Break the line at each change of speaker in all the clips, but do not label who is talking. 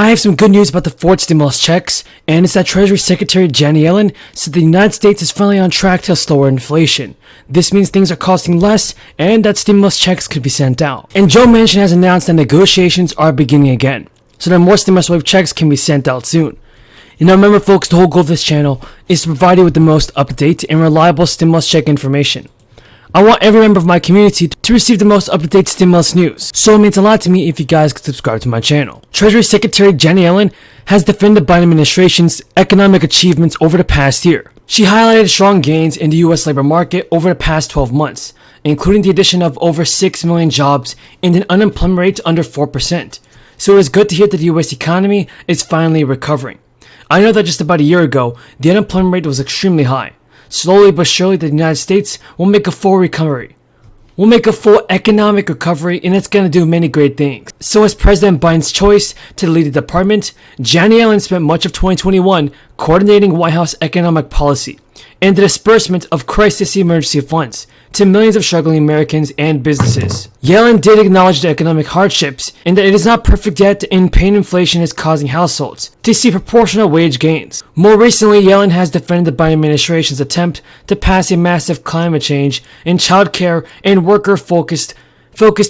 I have some good news about the fourth stimulus checks, and it's that Treasury Secretary Janet Yellen said the United States is finally on track to slower inflation. This means things are costing less, and that stimulus checks could be sent out. And Joe Manchin has announced that negotiations are beginning again, so that more stimulus wave checks can be sent out soon. And now remember folks, the whole goal of this channel is to provide you with the most up-to-date and reliable stimulus check information. I want every member of my community to receive the most up-to-date stimulus news, so it means a lot to me if you guys could subscribe to my channel. Treasury Secretary Janet Yellen has defended the Biden administration's economic achievements over the past year. She highlighted strong gains in the U.S. labor market over the past 12 months, including the addition of over 6 million jobs and an unemployment rate under 4%. So it is good to hear that the U.S. economy is finally recovering. I know that just about a year ago, the unemployment rate was extremely high. Slowly but surely, the United States will make a full recovery. We'll make a full economic recovery, and it's going to do many great things. So as President Biden's choice to lead the department, Janet Yellen spent much of 2021 coordinating White House economic policy and the disbursement of crisis emergency funds to millions of struggling Americans and businesses. Yellen did acknowledge the economic hardships and that it is not perfect yet and pain inflation is causing households to see proportional wage gains. More recently, Yellen has defended the Biden administration's attempt to pass a massive climate change and child care and worker-focused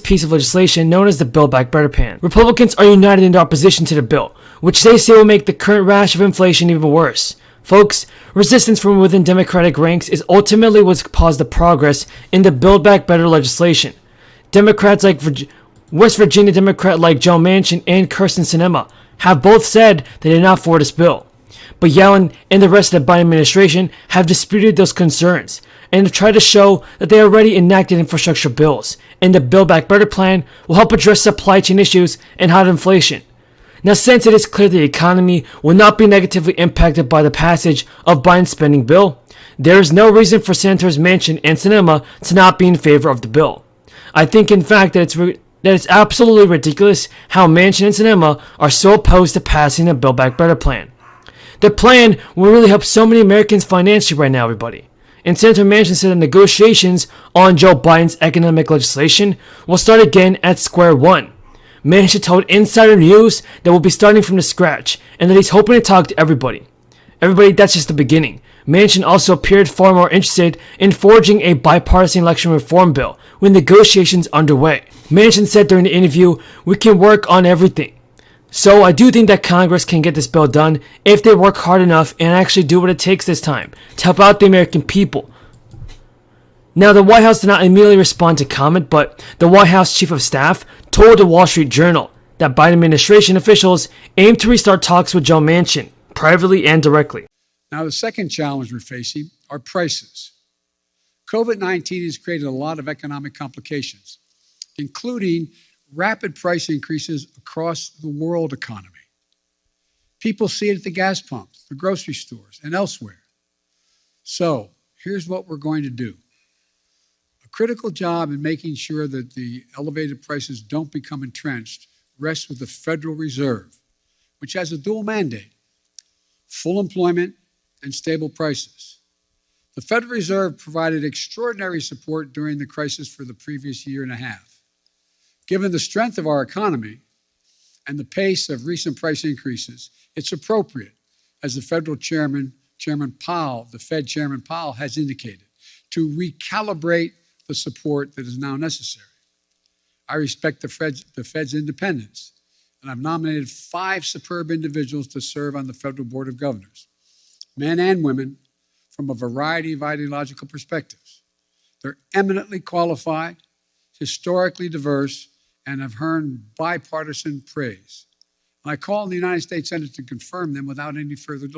piece of legislation known as the Build Back Better plan. Republicans are united in their opposition to the bill, which they say will make the current rash of inflation even worse. Folks, resistance from within Democratic ranks is ultimately what's caused the progress in the Build Back Better legislation. Democrats like West Virginia Democrat like Joe Manchin and Kyrsten Sinema have both said they did not for this bill. But Yellen and the rest of the Biden administration have disputed those concerns and have tried to show that they already enacted infrastructure bills, and the Build Back Better plan will help address supply chain issues and high inflation. Now, since it is clear the economy will not be negatively impacted by the passage of Biden's spending bill, there is no reason for Senators Manchin and Sinema to not be in favor of the bill. I think, in fact, that it's absolutely ridiculous how Manchin and Sinema are so opposed to passing the Build Back Better plan. The plan will really help so many Americans financially right now, everybody. And Senator Manchin said that negotiations on Joe Biden's economic legislation will start again at square one. Manchin told Insider News that we'll be starting from the scratch and that he's hoping to talk to everybody. That's just the beginning. Manchin also appeared far more interested in forging a bipartisan election reform bill with negotiations underway. Manchin said during the interview, "We can work on everything." So I do think that Congress can get this bill done if they work hard enough and actually do what it takes this time to help out the American people. Now, the White House did not immediately respond to comment, but the White House Chief of Staff told the Wall Street Journal that Biden administration officials aim to restart talks with Joe Manchin, privately and directly.
Now, the second challenge we're facing are prices. COVID-19 has created a lot of economic complications, including rapid price increases across the world economy. People see it at the gas pumps, the grocery stores, and elsewhere. So, here's what we're going to do. Critical job in making sure that the elevated prices don't become entrenched rests with the Federal Reserve, which has a dual mandate: full employment and stable prices. The Federal Reserve provided extraordinary support during the crisis for the previous year and a half. Given the strength of our economy and the pace of recent price increases, it's appropriate, as the Federal Chairman Powell, the Fed Chairman Powell, has indicated, to recalibrate the support that is now necessary. I respect the Fed's independence, and I've nominated 5 superb individuals to serve on the Federal Board of Governors, men and women from a variety of ideological perspectives. They're eminently qualified, historically diverse, and have earned bipartisan praise. And I call on the United States Senate to confirm them without any further delay.